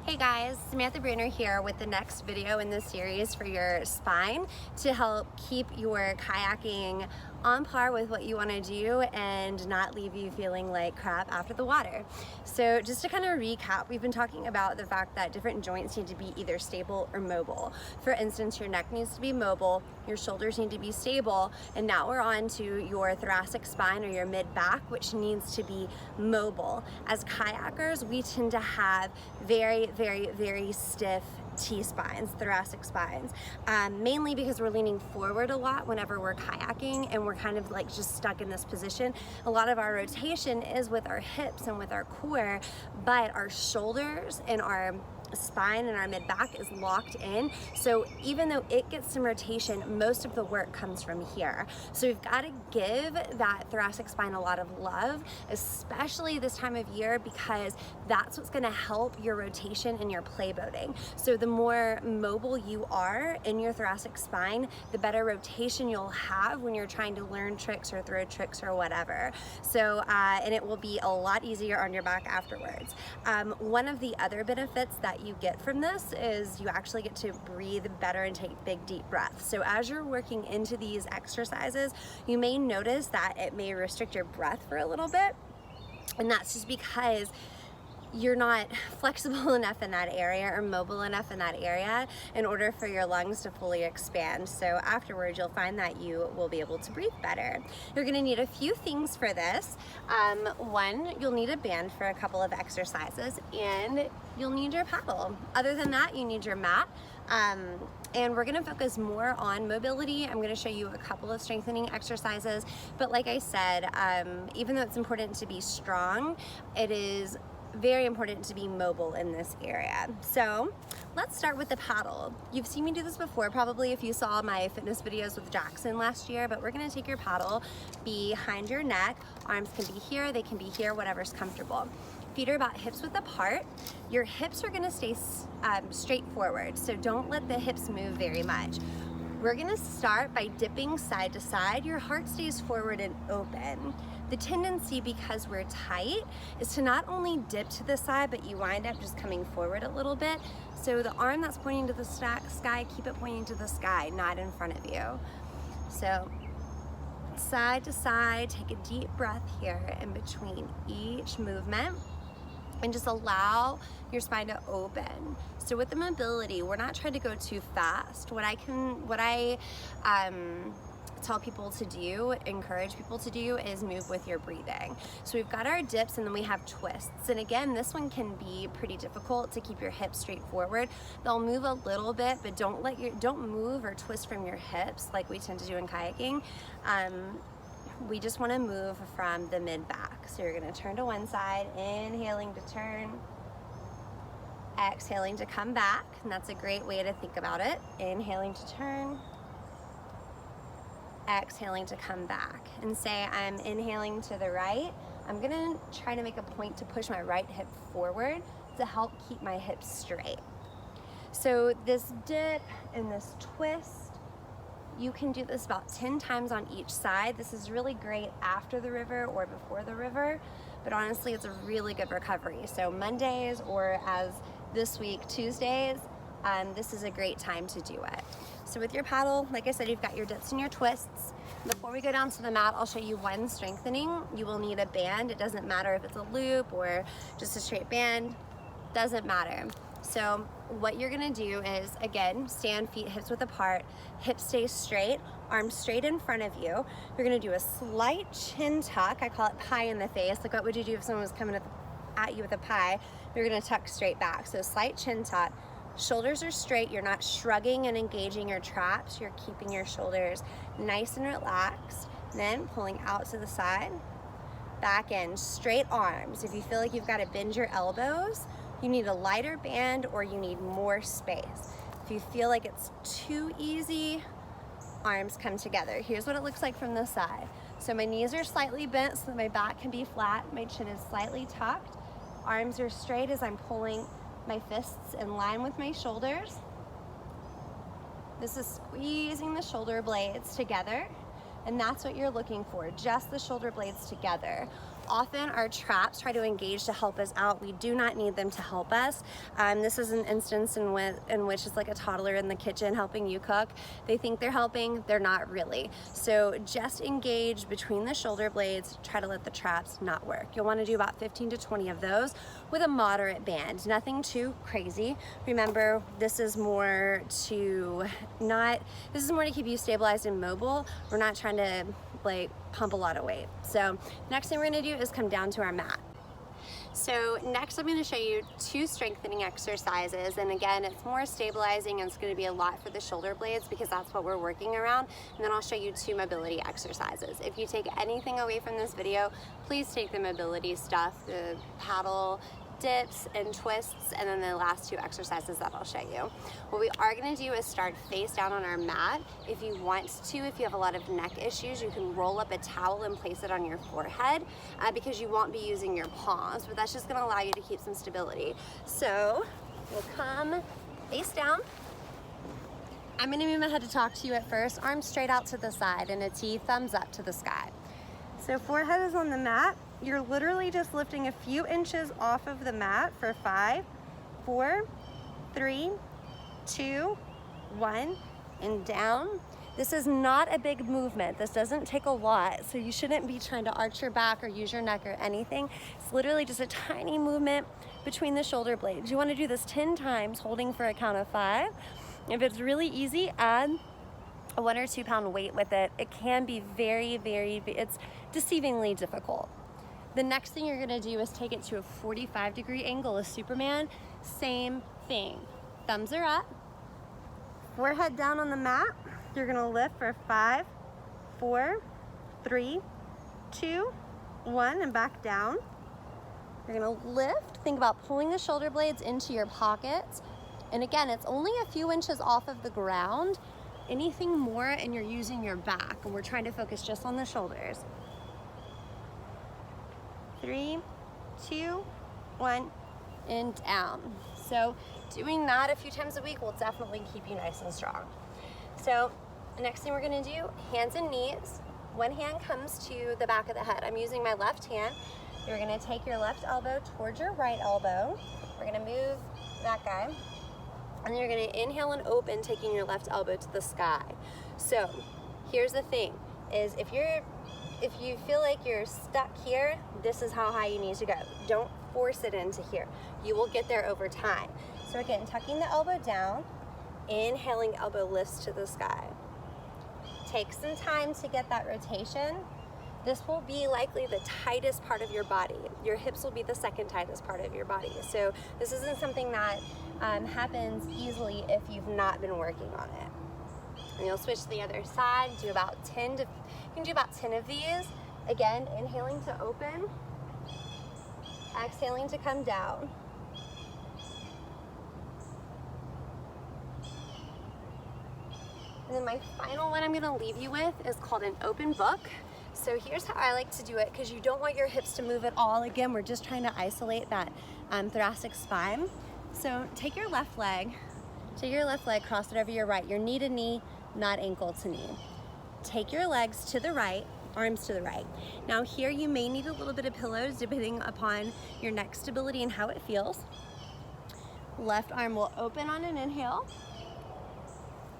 Hey guys, Samantha Bruner here with the next video in this series for your spine to help keep your kayaking on par with what you want to do and not leave you feeling like crap after the water. So just to kind of recap, we've been talking about the fact that different joints need to be either stable or mobile. For instance, your neck needs to be mobile, your shoulders need to be stable, and now we're on to your thoracic spine or your mid-back, which needs to be mobile. As kayakers, we tend to have very stiff T-spines, thoracic spines, mainly because we're leaning forward a lot whenever we're kayaking and we're kind of like just stuck in this position. A lot of our rotation is with our hips and with our core, but our shoulders and our spine and our mid-back is locked in. So even though it gets some rotation, most of the work comes from here. So we've got to give that thoracic spine a lot of love, especially this time of year, because that's what's going to help your rotation and your play boating. So the more mobile you are in your thoracic spine, the better rotation you'll have when you're trying to learn tricks or throw tricks or whatever. So and it will be a lot easier on your back afterwards. One of the other benefits that you get from this is you actually get to breathe better and take big deep breaths. So as you're working into these exercises, you may notice that it may restrict your breath for a little bit, and that's just because you're not flexible enough in that area or mobile enough in that area in order for your lungs to fully expand. So afterwards, you'll find that you will be able to breathe better. You're gonna need a few things for this. One, you'll need a band for a couple of exercises, and you'll need your paddle. Other than that, you need your mat. And we're gonna focus more on mobility. I'm gonna show you a couple of strengthening exercises, but like I said, even though it's important to be strong, it is very important to be mobile in this area. So let's start with the paddle. You've seen me do this before, probably if you saw my fitness videos with Jackson last year, but we're gonna take your paddle behind your neck. Arms can be here, they can be here, whatever's comfortable. Feet are about hips width apart. Your hips are gonna stay straight forward, so don't let the hips move very much. We're gonna start by dipping side to side. Your heart stays forward and open. The tendency, because we're tight, is to not only dip to the side, but you wind up just coming forward a little bit. So the arm that's pointing to the sky, keep it pointing to the sky, not in front of you. So side to side, take a deep breath here in between each movement, and just allow your spine to open. So with the mobility, we're not trying to go too fast. What I tell people to do, encourage people to do, is move with your breathing. So we've got our dips, and then we have twists. And again, this one can be pretty difficult to keep your hips straight forward. They'll move a little bit, but don't move or twist from your hips like we tend to do in kayaking. We just want to move from the mid-back. So you're going to turn to one side, inhaling to turn, exhaling to come back, and that's a great way to think about it. Inhaling to turn, exhaling to come back. And say I'm inhaling to the right, I'm going to try to make a point to push my right hip forward to help keep my hips straight. So this dip and this twist, you can do this about 10 times on each side. This is really great after the river or before the river, but honestly, it's a really good recovery. So Mondays, or as this week, Tuesdays, this is a great time to do it. So with your paddle, like I said, you've got your dips and your twists. Before we go down to the mat, I'll show you one strengthening. You will need a band. It doesn't matter if it's a loop or just a straight band, doesn't matter. So what you're gonna do is, again, stand feet hips width apart, hips stay straight, arms straight in front of you. You're gonna do a slight chin tuck. I call it pie in the face. Like, what would you do if someone was coming at you with a pie? You're gonna tuck straight back. So slight chin tuck. Shoulders are straight. You're not shrugging and engaging your traps. You're keeping your shoulders nice and relaxed. Then pulling out to the side, back in, straight arms. If you feel like you've got to bend your elbows, you need a lighter band or you need more space. If you feel like it's too easy, arms come together. Here's what it looks like from this side. So my knees are slightly bent so that my back can be flat. My chin is slightly tucked. Arms are straight as I'm pulling my fists in line with my shoulders. This is squeezing the shoulder blades together, and that's what you're looking for, just the shoulder blades together. often our traps try to engage to help us out. We do not need them to help us. This is an instance in which it's like a toddler in the kitchen helping you cook. They think they're helping, they're not really. So just engage between the shoulder blades, try to let the traps not work. You'll want to do about 15 to 20 of those with a moderate band, nothing too crazy. Remember, this is more to keep you stabilized and mobile. We're not trying to like pump a lot of weight. So next thing we're gonna do is come down to our mat. So next I'm going to show you 2 strengthening exercises, and again it's more stabilizing and it's going to be a lot for the shoulder blades because that's what we're working around, and then I'll show you 2 mobility exercises. If you take anything away from this video, please take the mobility stuff, the paddle, dips and twists, and then the last 2 exercises that I'll show you. What we are going to do is start face down on our mat. If you want to, if you have a lot of neck issues, you can roll up a towel and place it on your forehead because you won't be using your palms, but that's just going to allow you to keep some stability. So we'll come face down. I'm going to move my head to talk to you at first, arms straight out to the side and a T, thumbs up to the sky. So forehead is on the mat. You're literally just lifting a few inches off of the mat for 5, 4, 3, 2, 1, and down. This is not a big movement. This doesn't take a lot, so you shouldn't be trying to arch your back or use your neck or anything. It's literally just a tiny movement between the shoulder blades. You want to do this 10 times, holding for a count of 5. If it's really easy, add a 1 or 2 pound weight with it. It can be it's deceivingly difficult. The next thing you're gonna do is take it to a 45-degree angle, a Superman. Same thing. Thumbs are up. Forehead down on the mat. You're gonna lift for 5, 4, 3, 2, 1, and back down. You're gonna lift. Think about pulling the shoulder blades into your pockets. And again, it's only a few inches off of the ground. Anything more and you're using your back, and we're trying to focus just on the shoulders. 3, 2, 1, and down. So doing that a few times a week will definitely keep you nice and strong. So the next thing we're gonna do, hands and knees. One hand comes to the back of the head. I'm using my left hand. You're gonna take your left elbow towards your right elbow. We're gonna move that guy. And then you're gonna inhale and open, taking your left elbow to the sky. So here's the thing, is if you feel like you're stuck here, this is how high you need to go. Don't force it into here. You will get there over time. So again, tucking the elbow down, inhaling, elbow lifts to the sky. Take some time to get that rotation. This will be likely the tightest part of your body. Your hips will be the second tightest part of your body. So this isn't something that happens easily if you've not been working on it. And you'll switch to the other side, do about 10 to, you can do about 10 of these. Again, inhaling to open, exhaling to come down. And then my final one I'm gonna leave you with is called an open book. So here's how I like to do it, because you don't want your hips to move at all. Again, we're just trying to isolate that thoracic spine. So take your left leg, cross it over your right, your knee to knee, not ankle to knee. Take your legs to the right, arms to the right. Now here you may need a little bit of pillows depending upon your neck stability and how it feels. Left arm will open on an inhale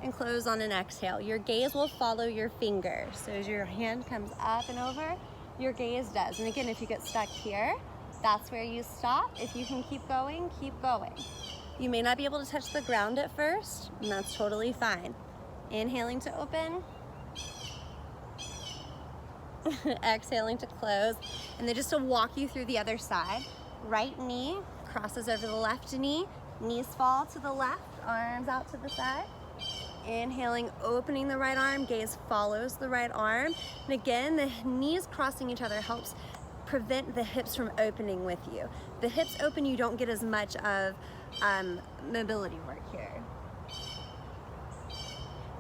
and close on an exhale. Your gaze will follow your finger. So as your hand comes up and over, your gaze does. And again, if you get stuck here, that's where you stop. If you can keep going, keep going. You may not be able to touch the ground at first, and that's totally fine. Inhaling to open, exhaling to close, and then just to walk you through the other side. Right knee crosses over the left knee, knees fall to the left, arms out to the side. Inhaling, opening the right arm, gaze follows the right arm. And again, the knees crossing each other helps prevent the hips from opening with you. The hips open, you don't get as much of mobility work here.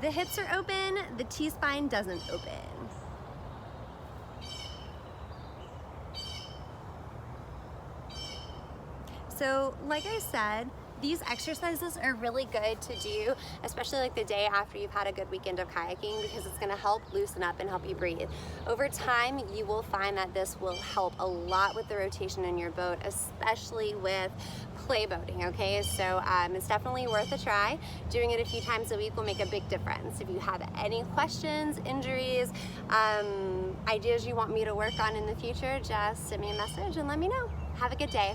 The hips are open, the T-spine doesn't open. So like I said, These exercises are really good to do, especially like the day after you've had a good weekend of kayaking, because it's gonna help loosen up and help you breathe. Over time, you will find that this will help a lot with the rotation in your boat, especially with play boating, okay? So it's definitely worth a try. Doing it a few times a week will make a big difference. If you have any questions, injuries, ideas you want me to work on in the future, just send me a message and let me know. Have a good day.